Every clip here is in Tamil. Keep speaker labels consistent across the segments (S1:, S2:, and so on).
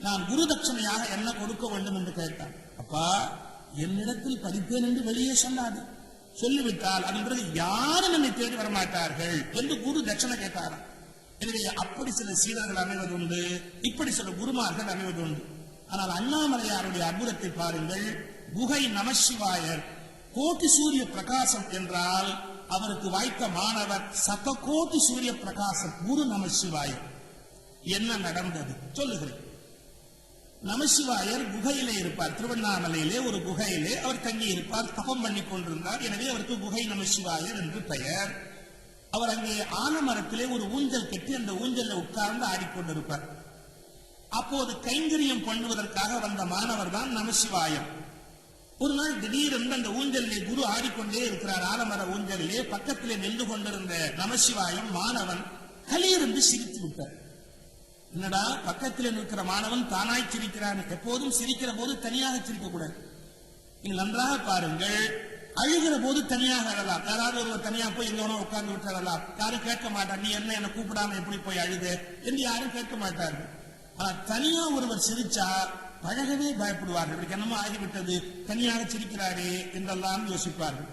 S1: நான் குரு தட்சணையாக என்ன கொடுக்க வேண்டும் என்று கேட்டான். அப்பா, என்னிடத்தில் படிப்பேன் என்று வெளியே சொல்லாது, சொல்லிவிட்டால் அதன் பிறகு யாரும் என்னை தேடி வரமாட்டார்கள் என்று குரு தட்சணை கேட்டாராம். எனவே அப்படி சில சீடர்கள் அமைவது உண்டு, இப்படி சில குருமார்கள் அமைவது உண்டு. ஆனால் அண்ணாமலையாருடைய அற்புதத்தை பாருங்கள். குகை நமசிவாயர் கோட்டி சூரிய பிரகாசம் என்றால் அவருக்கு வாய்த்த மாணவர் சதகோட்டி சூரிய பிரகாசம் குரு நமசிவாயர். என்ன நடந்தது சொல்லுகிறேன். நமசிவாயர் குகையிலே இருப்பார். திருவண்ணாமலையிலே ஒரு குகையிலே அவர் தங்கி இருப்பார், தபம் பண்ணி கொண்டிருந்தார். எனவே அவருக்கு குகை நமசிவாயர் என்று பெயர். அவர் அங்கே ஆலமரத்திலே ஒரு ஊஞ்சல் கட்டி அந்த ஊஞ்சலை உட்கார்ந்து ஆடிக்கொண்டிருப்பார். அப்போது கைங்கரியம் பண்ணுவதற்காக வந்த மாணவர் தான் நமசிவாயம். ஒரு நாள் திடீரென்று அந்த ஊஞ்சலிலே குரு ஆடிக்கொண்டே இருக்கிறார். ஆலமர ஊஞ்சலிலே பக்கத்திலே நின்று கொண்டிருந்த நமசிவாயம் மாணவன் கலியிருந்து சிரித்து விட்டார். என்னடா, பக்கத்தில் இருக்கிற மாணவன் தானாய் சிரிக்கிறான். எப்போதும் சிரிக்கிற போது தனியாக சிரிக்க கூடாது. நீங்கள் நன்றாக பாருங்கள். அழுகிற போது தனியாக அழலாம். யாராவது ஒருவர் தனியா போய் எங்கனோ உட்கார்ந்து விட்டு அழலாம். யாரும் கேட்க மாட்டார், நீ என்ன கூப்பிடாம எப்படி போய் அழுது என்று யாரும் கேட்க மாட்டார்கள். ஆனா தனியா ஒருவர் சிரிச்சா பழகவே பயப்படுவார்கள். இப்படி என்னமோ ஆகிவிட்டது, தனியாக சிரிக்கிறாரே என்றெல்லாம் யோசிப்பார்கள்.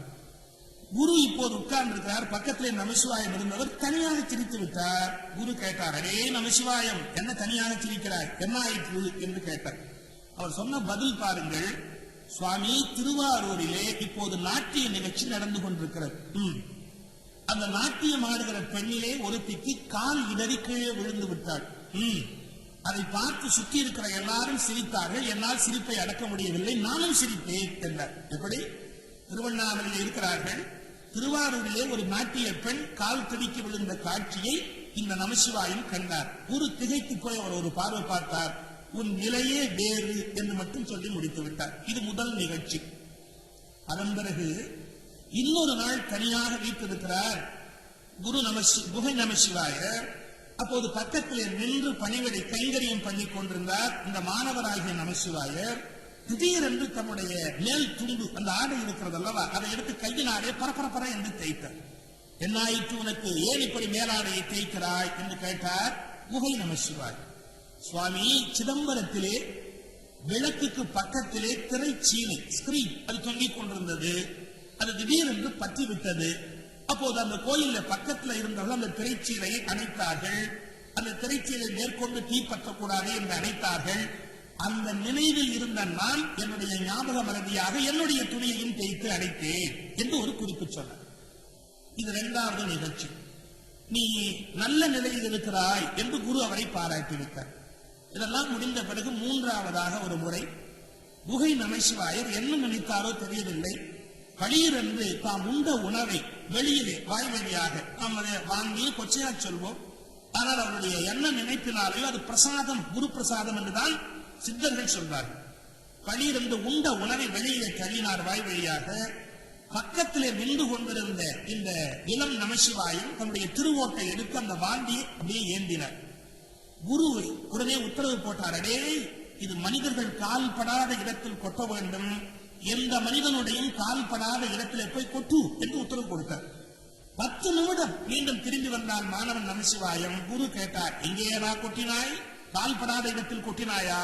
S1: குரு இப்போது உட்கார்ந்து இருக்கிறார். பக்கத்திலே நமசிவாயம் இருந்தவர் தனியாக சிரித்து விட்டார். குரு கேட்டார், அடே நமசிவாயம், என்ன தனியாக சிரிக்கிறார், என்ன ஆயிற்று என்று கேட்டார். அவர் சொன்ன பதில் பாருங்கள். சுவாமி, திருவாரூரிலே இப்போது நாட்டிய நிகழ்ச்சி நடந்து கொண்டிருக்கிறது. அந்த நாட்டியம் ஆடுகிற பெண்ணிலே ஒருத்திக்கு கால் இடறி கீழே விழுந்து விட்டாள். அதை பார்த்து சுற்றி இருக்கிற எல்லாரும் சிரித்தார்கள். என்னால் சிரிப்பை அடக்க முடியவில்லை, நானும் சிரித்தேன் என்றார். எப்படி? திருவண்ணாமலையில் இருக்கிறார்கள். திருவாரூரிலே ஒரு நாட்டிய பெண் கால் தடிக்கு விழுந்த காட்சியை இந்த நமசிவாயம் கண்டார். ஒரு திகைத்து போய் அவர் ஒரு பார்வை பார்த்தார். உன் நிலையே வேறு என்று மட்டும் சொல்லி முடித்து விட்டார். இது முதல் நிகழ்ச்சி. அதன் பிறகு இன்னொரு நாள் தனியாக வீட்டிருக்கிறார் குகை நமசிவாயர். அப்போது பக்கத்திலே நின்று பணிவிடை கைங்கரியம் பண்ணி கொண்டிருந்தார் இந்த மாணவராகிய நமசிவாயர். திடீரென்று தன்னுடைய மேல் துண்டு, அந்த ஆடை இருக்கிறது அல்லவா, அதை எடுத்து கையினாலே பரபரப்பர என்று தேய்த்தார். என்ன ஆயிற்று உனக்கு, ஏன் இப்படி மேலாடையை தேய்க்கிறாய் என்று கேட்டார் குகை நமசிவாயர். சுவாமி, சிதம்பரத்திலே விளக்குக்கு பக்கத்திலே திரைச்சீலை ஸ்கிரீன் அது தொங்கிக் கொண்டிருந்தது. அது திடீரென்று பற்றி விட்டது. அப்போது அந்த கோயில பக்கத்தில் இருந்தவர்கள் அந்த திரைச்சீலையை அணைத்தார்கள். அந்த திரைச்சீலை மேற்கொண்டு தீப்பற்றக்கூடாது என்று அணைத்தார்கள். அந்த நினைவில் இருந்த நான் என்னுடைய ஞாபக மறதியாக என்னுடைய துணியையும் தேய்த்து அடைத்தேன் என்று ஒரு குறிப்பு சொன்னார். இது இரண்டாவது நிகழ்ச்சி. நீ நல்ல நிலையில் இருக்கிறாய் என்று குரு அவரை பாராட்டிவிட்டார். இதெல்லாம் முடிந்த பிறகு மூன்றாவதாக ஒரு முறை குகை நமசிவாயர் என்ன நினைத்தாரோ தெரியவில்லை, பளிரென்று தாம் உண்ட உணவை வெளியிலே வாய் வழியாக நாம் அதை வாங்கி கொச்சையா சொல்வோம். ஆனால் அவருடைய என்ன நினைப்பினாலேயோ அது பிரசாதம், குரு பிரசாதம் என்றுதான் சித்தர்கள் சொல்வார்கள். பளிரென்று உண்ட உணவை வெளியிலே தள்ளினார் வாய் வழியாக. பக்கத்திலே நின்று கொண்டிருந்த இந்த இளம் நமசிவாயம் தன்னுடைய திருவோட்டை எடுத்து அந்த வாண்டியை அப்படியே ஏந்தினார். குரு உடனே உத்தரவு போட்டார், அடே, இது மனிதர்கள் கால் படாத இடத்தில் கொட்ட வேண்டும், எந்த மனிதனுடையும் கால் படாத இடத்திலே போய் கொட்டு என்று உத்தரவு கொடுத்தார். 10 நிமிடம் மீண்டும் திரும்பி வந்தால் மாணவன் நமசிவாயம். குரு கேட்டார், எங்கேயா கொட்டினாய், கால் படாத இடத்தில் கொட்டினாயா?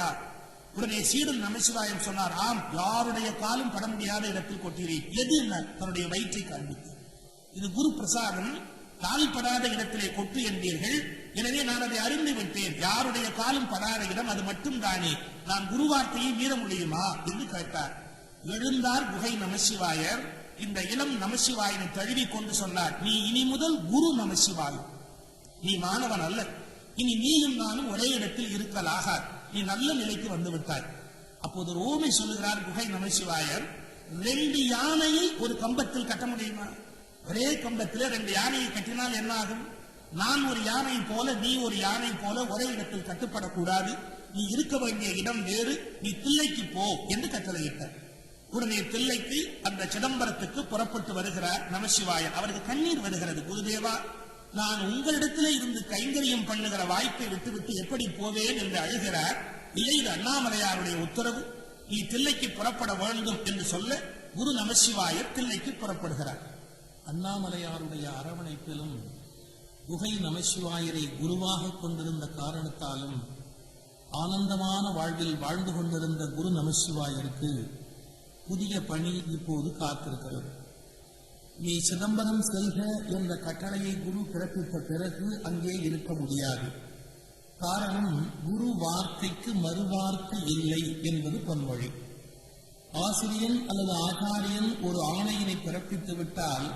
S1: உடனே சீடன் நமசிவாயம் சொன்னார், ஆம், யாருடைய காலும் பட முடியாத இடத்தில் கொட்டினேன். எது என்ன? தன்னுடைய வயிற்றை காண்பித்தார். இது குரு பிரசாதம். கால் படாத இடத்திலே கொட்டு என்பீர்கள், எனவே நான் அதை அறிந்து விட்டேன். யாருடைய காலும் படாத இடம் அது மட்டும் தானே, நான் குரு வார்த்தையை மீற முடியுமா என்று கேட்டார். எழுந்தார் குகை நமசிவாயர். இந்த இளம் நமசிவாயனை தழுவி கொண்டு சொன்னார், நீ இனி முதல் குரு நமசிவாயம், நீ மாணவன் அல்ல. இனி நீயும் நானும் ஒரே இடத்தில் இருக்கலாக, நீ நல்ல நிலைக்கு வந்து விட்டாய். அப்போது ரோமை சொல்லுகிறார் குகை நமசிவாயர், 2 யானையை ஒரு கம்பத்தில் கட்ட முடியுமா? ஒரே கம்பத்தில் 2 யானையை கட்டினால் என்ன ஆகும்? நான் ஒரு யானை போல, நீ ஒரு யானை போல ஒரே இடத்தில் கட்டுப்படக்கூடாது. நீ இருக்க வேண்டிய இடம் வேறு, நீ தில்லைக்கு போ என்று கட்டளையிட்டார். உடனே தில்லைக்கு அந்த சிதம்பரத்துக்கு புறப்பட்டு வருகிறார் நமசிவாயர். அவருக்கு கண்ணீர் வருகிறது. குருதேவா, நான் உங்களிடத்திலே இருந்து கைங்கரியம் பண்ணுகிற வாய்ப்பை விட்டுவிட்டு எப்படி போவேன் என்று அழுகிறார். இல்லை, இது அண்ணாமலையாருடைய உத்தரவு, நீ தில்லைக்கு புறப்பட வேண்டும் என்று சொல்ல குரு நமசிவாயர் தில்லைக்கு புறப்படுகிறார்.
S2: அண்ணாமலையாருடைய அரவணைப்பிலும் குகை நமசிவாயரை குருவாக கொண்டிருந்த காரணத்தாலும் ஆனந்தமான வாழ்வில் வாழ்ந்து கொண்டிருந்த குரு நமசிவாயருக்கு புதிய பணி இப்போது காத்திருக்கிறது. நீ சிதம்பரம் செல்க என்ற கட்டளையை குரு பிறப்பித்த பிறகு அங்கே இருக்க முடியாது. காரணம், குரு வார்த்தைக்கு மறுவார்த்தை இல்லை என்பது பொன்மொழி. ஆசிரியன் அல்லது ஆச்சாரியன் ஒரு ஆணையினை பிறப்பித்து விட்டால்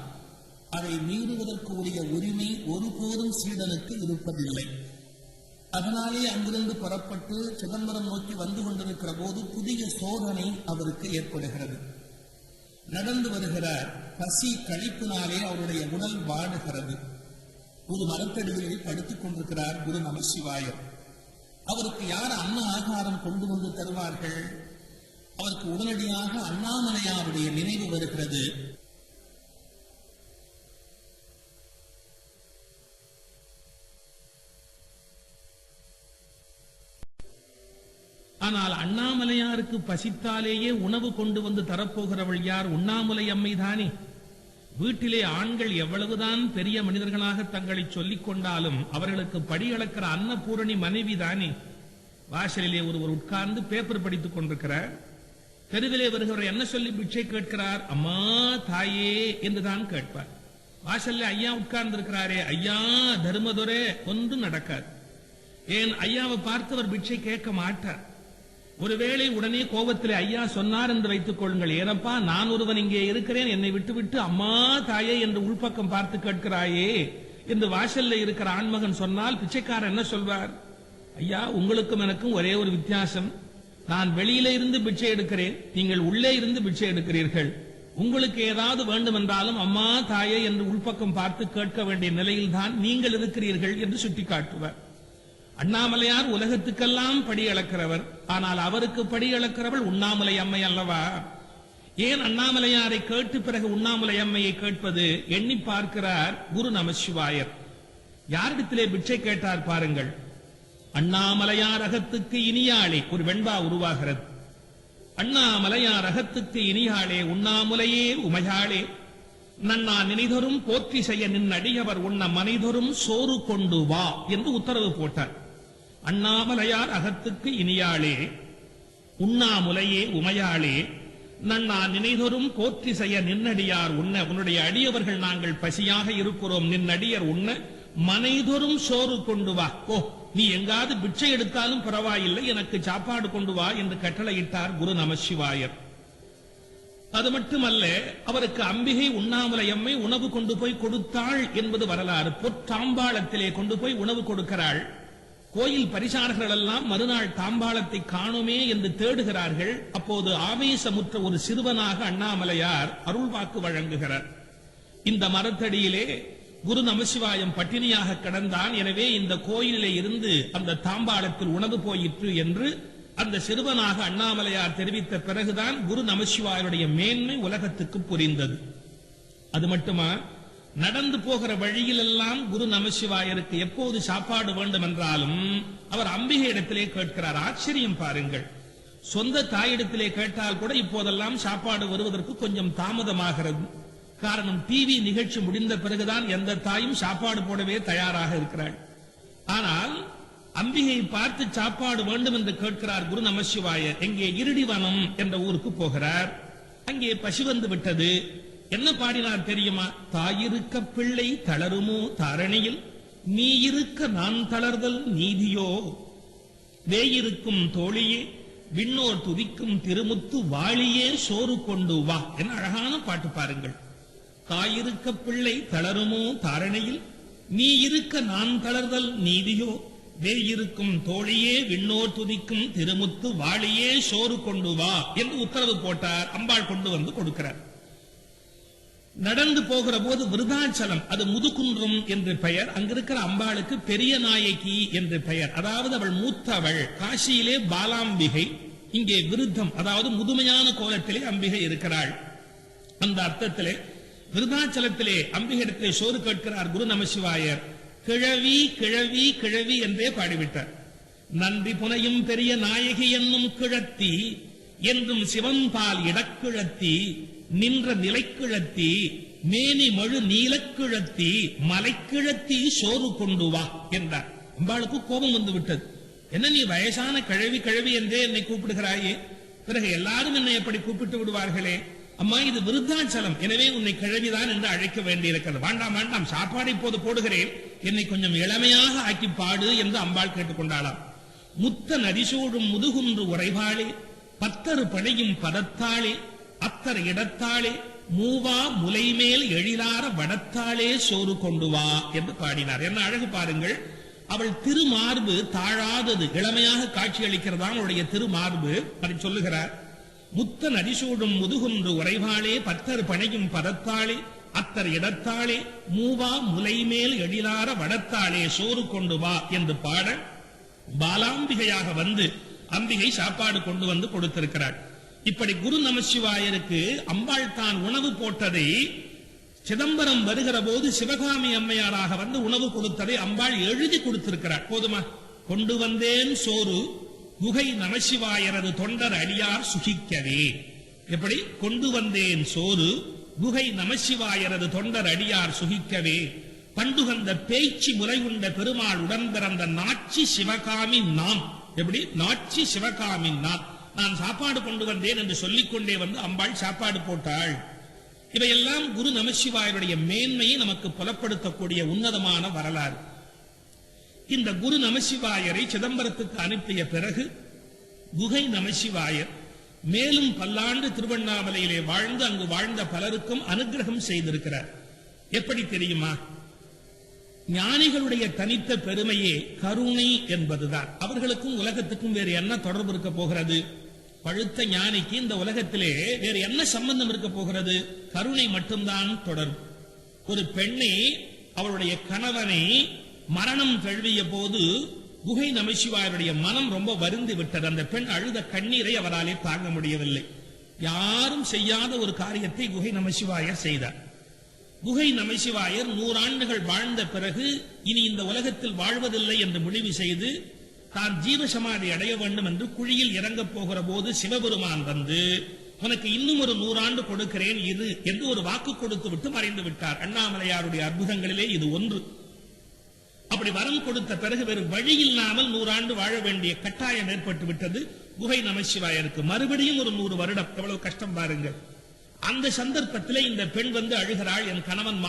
S2: அதை மீறுவதற்கு உரிய உரிமை ஒருபோதும் சீடனுக்கு இருப்பதில்லை. அதனாலே அங்கிருந்து புறப்பட்டு சிதம்பரம் நோக்கி வந்து கொண்டிருக்கிற போது புதிய சோதனை அவருக்கு ஏற்படுகிறது. நடந்து வருகிறார். பசி கழிப்பினாலே அவருடைய உடல் வாடுகிறது. ஒரு மரத்தடியிலே படுத்துக் கொண்டிருக்கிறார் குரு நமசிவாயர். அவருக்கு யார் அன்ன ஆகாரம் கொண்டு வந்து தருவார்கள்? அவருக்கு உடனடியாக அண்ணாமலையாருடைய நினைவு வருகிறது.
S3: ஆனால் அண்ணாமலையாருக்கு பசித்தாலேயே உணவு கொண்டு வந்து தரப்போகிறவள் யார்? உண்ணாமுலை அம்மை தானே. வீட்டிலே ஆண்கள் எவ்வளவுதான் பெரிய மனிதர்களாக தங்களை சொல்லிக் கொண்டாலும் அவர்களுக்கு படியளக்கிற அன்னபூரணி மனைவி தானே. வாசலிலே ஒருவர் உட்கார்ந்து பேப்பர் படித்துக் கொண்டிருக்கிறார். தெருவிலே வருகிறவர் என்ன சொல்லி பிச்சை கேட்கிறார்? அம்மா தாயே என்றுதான் கேட்பார். வாசல்ல ஐயா உட்கார்ந்து இருக்கிறாரே, ஐயா தர்மதுரே, ஒன்றும் நடக்காது. ஏன், ஐயாவை பார்த்தவர் பிச்சை கேட்க மாட்டார். ஒருவேளை உடனே கோபத்திலே ஐயா சொன்னார் என்று வைத்துக் கொள்ளுங்கள், ஏனப்பா நான் ஒருவன் இங்கே இருக்கிறேன், என்னை விட்டுவிட்டு அம்மா தாயே என்று உள்பக்கம் பார்த்து கேட்கிறாயே என்று வாசல்ல இருக்கிற ஆண்மகன் சொன்னால் பிச்சைக்காரர் என்ன சொல்வார்? ஐயா, உங்களுக்கும் எனக்கும் ஒரே ஒரு வித்தியாசம். நான் வெளியில இருந்து பிச்சை எடுக்கிறேன், நீங்கள் உள்ளே இருந்து பிச்சை எடுக்கிறீர்கள். உங்களுக்கு ஏதாவது வேண்டும் என்றாலும் அம்மா தாயே என்று உள்பக்கம் பார்த்து கேட்க வேண்டிய நிலையில் தான் நீங்கள் இருக்கிறீர்கள் என்று சுட்டிக்காட்டுவார். அண்ணாமலையார் உலகத்துக்கெல்லாம் படி அளக்கிறவர். ஆனால் அவருக்கு படி அளக்கிறவள் உண்ணாமுலை அம்மை அல்லவா? ஏன் அண்ணாமலையாரை கேட்டு பிறகு உண்ணாமுலை அம்மையை கேட்பது? எண்ணி பார்க்கிறார் குரு நமசிவாயர். யாரிடத்திலே பிச்சை கேட்டார் பாருங்கள். அண்ணாமலையார் அகத்துக்கு இனியாளே, ஒரு வெண்பா உருவாகிறது. அண்ணாமலையார் அகத்துக்கு இனியாளே, உண்ணாமுலையே உமையாளே, நன்னா நினைதொரும் போற்றி செய்ய நின் அடியவர் உண்ண மனைதொரும் சோறு கொண்டு வா என்று உத்தரவு போட்டார். அண்ணாமலையார் அகத்துக்கு இனியாளே, உண்ணாமுலையே உமையாளே, நன்னா நினைதொரும் போற்றி செய்ய நின்னடியார் உண்ண, உன்னுடைய அடியவர்கள் நாங்கள் பசியாக இருக்கிறோம், நின்னடியர் உண்ண மனைதொரும் சோறு கொண்டு வா. ஓ, நீ எங்காவது பிச்சை எடுத்தாலும் பரவாயில்லை, எனக்கு சாப்பாடு கொண்டு வா என்று கட்டளையிட்டார் குரு நமசிவாயர். அது மட்டுமல்ல, அவருக்கு அம்பிகை உண்ணாமுலை அம்மை உணவு கொண்டு போய் கொடுத்தாள் என்பது வரலாறு. பொற்றாம்பாளத்திலே கொண்டு போய் உணவு கொடுக்கிறாள். கோயில் பரிசாரர்கள் எல்லாம் மறுநாள் தாம்பாளத்தை காணுமே என்று தேடுகிறார்கள். அப்போது ஆவேசமுற்ற ஒரு சிறுவனாக அண்ணாமலையார் அருள்வாக்கு வழங்குகிறார். இந்த மரத்தடியிலே குரு நமசிவாயம் பட்டினியாக கிடந்தான், எனவே இந்த கோயிலிலே இருந்து அந்த தாம்பாளத்தில் உணவு போயிற்று என்று அந்த சிறுவனாக அண்ணாமலையார் தெரிவித்த பிறகுதான் குரு நமசிவாயருடைய மேன்மை உலகத்துக்கு புரிந்தது. அது மட்டுமா, நடந்து போகிற வழியிலெல்லாம் குரு நமசிவாயருக்கு எப்போது சாப்பாடு வேண்டும் என்றாலும் அவர் அம்பிகை இடத்திலே கேட்கிறார். ஆச்சரியம் பாருங்கள், சொந்த தாயிடத்திலே கேட்டால் கூட இப்போதெல்லாம் சாப்பாடு வருவதற்கு கொஞ்சம் தாமதமாகிறது. காரணம், டிவி நிகழ்ச்சி முடிந்த பிறகுதான் எந்த தாயும் சாப்பாடு போடவே தயாராக இருக்கிறாள். ஆனால் அம்பிகை பார்த்து சாப்பாடு வேண்டும் என்று கேட்கிறார் குரு நமசிவாயர். எங்கே இருடிவனம் என்ற ஊருக்கு போகிறார். அங்கே பசி வந்து விட்டது. என்ன பாடினார் தெரியுமா? தாயிருக்க பிள்ளை தளருமோ தாரணியில், நீ இருக்க நான் தளர்தல் நீதியோ, வேயிருக்கும் தோழியே விண்ணோர் துதிக்கும் திருமுத்து வாளியே சோறு கொண்டு வா. என்ன அழகான பாட்டு பாருங்கள். தாயிருக்க பிள்ளை தளருமோ தாரணையில், நீ இருக்க நான் தளர்தல் நீதியோ, வேயிருக்கும் தோழியே விண்ணோர் துதிக்கும் திருமுத்து வாளியே சோறு கொண்டு வா என்று உத்தரவு போட்டார். அம்பாள் கொண்டு வந்து கொடுக்கிறார். நடந்து போகிற போது விருதாச்சலம், அது முதுகுன்றம் என்று பெயர். அங்கிருக்கிற அம்பாளுக்கு பெரிய நாயகி என்று பெயர். அதாவது அவள் மூத்தவள். காசியிலே பாலாம்பிகை, இங்கே விருத்தம், அதாவது முதுமையான கோலத்திலே அம்பிகை இருக்கிறாள். அந்த அர்த்தத்திலே விருதாச்சலத்திலே அம்பிகையிடத்திலே சோறு கேட்கிறார் குரு நமசிவாயர். கிழவி கிழவி கிழவி என்றே பாடிவிட்டார். நன்றி புனையும் பெரிய நாயகி என்னும் கிழத்தி, என்றும் சிவன்பால் இடக்கிழத்தி, நின்ற நிலைக்கிழத்தி, மேனி மழு நீலக்கிழத்தி, மலைக்கிழத்தி சோறு கொண்டு வா என்றார். அம்பாளுக்கு கோபம் வந்து விட்டது. என்ன நீ வயசான கிழவி என்றே என்னை கூப்பிடுகிறாயே, பிறகு எல்லாரும் என்னை எப்படி கூப்பிட்டு விடுவார்களே, அம்மா இது விருத்தாச்சலம், எனவே உன்னை கிழவிதான் என்று அழைக்க வேண்டியிருக்கிறது. வேண்டாம் வேண்டாம், சாப்பாடு இப்போது போடுகிறேன், என்னை கொஞ்சம் இளமையாக ஆக்கி பாடு என்று அம்பாள் கேட்டுக்கொண்டாளாம். முத்த நரிசூடும் முதுகுன்று உறைவாளே, பத்தரு படையும் பதத்தாளே, அத்தர் இடத்தாளே, மூவா முலைமேல் எழிலார வடத்தாளே சோறு கொண்டு வா என்று பாடினார். என்ன அழகு பாருங்கள். அவள் திருமார்பு தாழாதது, இளமையாக காட்சி அளிக்கிறதான் அவளுடைய திருமார்பு. அதை சொல்லுகிறார். முத்த நரிசூடும் முதுகுன்று உறைவாளே, பத்தர் பணையும் பதத்தாளே, அத்தர் இடத்தாளே, மூவா முலைமேல் எழிலார வடத்தாளே சோறு கொண்டு வா என்று பாட பாலாம்பிகையாக வந்து அம்பிகை சாப்பாடு கொண்டு வந்து கொடுத்திருக்கிறாள். இப்படி குரு நமசிவாயருக்கு அம்பாள் தான் உணவு போட்டதை, சிதம்பரம் வருகிற போது சிவகாமி அம்மையாராக வந்து உணவு கொடுத்ததை அம்பாள் எழுதி கொடுத்திருக்கிறார். போதுமா? கொண்டு வந்தேன் சோறு குகை நமசிவாயரது தொண்டர் அடியார் சுகிக்கவே. எப்படி? கொண்டு வந்தேன் சோறு குகை நமசிவாயரது தொண்டர் அடியார் சுகிக்கவே, பண்டுகந்த பேச்சு முறை உண்ட பெருமாள் உடன் பிறந்த நாச்சி சிவகாமி நாம். எப்படி? நாச்சி சிவகாமி நான் சாப்பாடு கொண்டு வந்தேன் என்று சொல்லிக்கொண்டே வந்து அம்பாள் சாப்பாடு போட்டாள். இவையெல்லாம் குரு நமசிவாயருடைய மேன்மையை நமக்கு புலப்படுத்தக்கூடிய உன்னதமான வரலாறு. இந்த குரு நமசிவாயரை சிதம்பரத்துக்கு அனுப்பிய பிறகு குகை நமசிவாயர் மேலும் பல்லாண்டு திருவண்ணாமலையிலே வாழ்ந்து அங்கு வாழ்ந்த பலருக்கும் அனுகிரகம் செய்திருக்கிறார். எப்படி தெரியுமா? ஞானிகளுடைய தனித்த பெருமையே கருணை என்பதுதான். அவர்களுக்கும் உலகத்துக்கும் வேறு என்ன தொடர்பு இருக்க போகிறது? பழுத்த ஞானிக்கு இந்த உலகத்திலே வேறு என்ன சம்பந்தம் இருக்க போகிறது? கருணை மட்டும்தான் தொடர்பு. ஒரு பெண்ணை, அவளுடைய கணவனை மரணம் தழுவிய போது குகை நமசிவாயருடைய மனம் ரொம்ப வருந்தி விட்டது. அந்த பெண் அழுத கண்ணீரை அவராலே தாங்க முடியவில்லை. யாரும் செய்யாத ஒரு காரியத்தை குகை நமசிவாயர் செய்தார். குகை நமசிவாயர் 100 ஆண்டுகள் வாழ்ந்த பிறகு இனி இந்த உலகத்தில் வாழ்வதில்லை என்று முடிவு செய்து தான் ஜீவசமாதி அடைய வேண்டும் என்று குழியில் இறங்கப் போகிற போது சிவபெருமான் வந்து, உனக்கு இன்னும் ஒரு 100 ஆண்டு கொடுக்கிறேன் இது என்று ஒரு வாக்கு கொடுத்து விட்டு மறைந்து விட்டார். அண்ணாமலையாருடைய அற்புதங்களிலே இது ஒன்று. அப்படி வரம் கொடுத்த பிறகு வேறு வழி இல்லாமல் 100 ஆண்டு வாழ வேண்டிய கட்டாயம் ஏற்பட்டு விட்டது குகை நமசிவாயருக்கு. மறுபடியும் ஒரு 100 வருடம். எவ்வளவு கஷ்டம் பாருங்கள். அந்த சந்தர்ப்பத்திலே இந்த பெண் வந்து அழுகிறாள், என் கணவன்